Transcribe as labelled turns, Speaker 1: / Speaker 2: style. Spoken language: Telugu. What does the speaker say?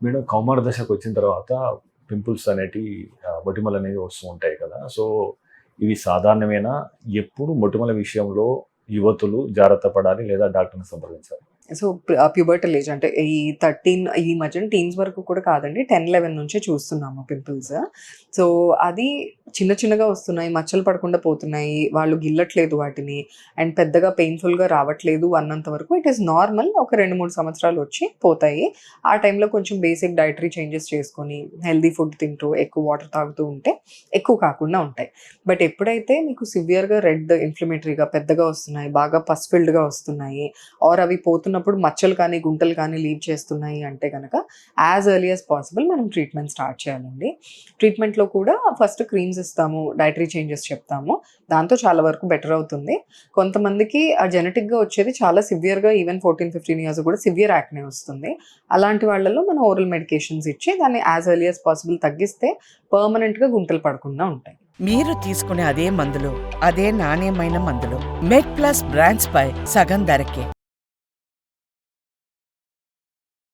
Speaker 1: మేడం కౌమార దశకు వచ్చిన తర్వాత పింపుల్స్ అనేటివి మొటిమలు అనేవి వస్తూ ఉంటాయి కదా! సో, ఇవి సాధారణమేనా? ఎప్పుడు మొటిమల విషయంలో యువతులు జాగ్రత్త పడాలి లేదా డాక్టర్‌ని సంప్రదించాలి?
Speaker 2: సో, ప్యూబర్టల్ ఏజ్ అంటే ఈ 13 ఈ మధ్యన టీన్స్ వరకు కూడా కాదండి. 10, 11 నుంచే చూస్తున్నాము పింపుల్స్. సో, అది చిన్న చిన్నగా వస్తున్నాయి. మచ్చలు పడకుండా పోతున్నాయి. వాళ్ళు గిల్లట్లేదు వాటిని. అండ్ పెద్దగా పెయిన్‌ఫుల్‌గా రావట్లేదు అన్నంత వరకు ఇట్ ఈస్ నార్మల్. ఒక 2, 3 సంవత్సరాలు వచ్చి పోతాయి. ఆ టైంలో కొంచెం బేసిక్ డైటరీ చేంజెస్ చేసుకొని, హెల్తీ ఫుడ్ తింటూ, ఎక్కువ వాటర్ తాగుతూ ఉంటే ఎక్కువ కాకుండా ఉంటాయి. బట్ ఎప్పుడైతే మీకు సివియర్‌గా రెడ్ ఇన్‌ఫ్లమేటరీగా పెద్దగా వస్తున్నాయి, బాగా పస్ ఫిల్డ్‌గా వస్తున్నాయి ఆర్ అవి పోతున్నప్పుడు మచ్చలు కానీ, గుంటలు కానీ లీవ్ చేస్తున్నాయి అంటే గనక యాజ్ ఎర్లీ యాజ్ పాసిబుల్ మనం ట్రీట్మెంట్ స్టార్ట్ చేయాలండి. ట్రీట్మెంట్‌లో కూడా ఫస్ట్ క్రీమ్స్ ఇస్తాము, డైటరీ చేంజెస్ చెప్తాము. దాంతో చాలా వరకు బెటర్ అవుతుంది. కొంతమందికి ఆ జెనెటిక్‌గా వచ్చేది చాలా సివియర్‌గా ఈవెన్ 14, 15 ఇయర్స్ కూడా సివియర్ యాక్నే వస్తుంది. అలాంటి వాళ్ళలో మనం ఓరల్ మెడికేషన్స్ ఇచ్చి దాన్ని యాజ్ ఎర్లీ యాజ్ పాసిబుల్ తగ్గిస్తే పర్మనెంట్‌గా గుంటలు పడకుండా ఉంటాయి.
Speaker 3: మీరు తీసుకునే అదే మందులు, అదే నాణ్యమైన మందులు మెడ్ ప్లస్ బ్రాండ్స్ పై సగం ధరకే.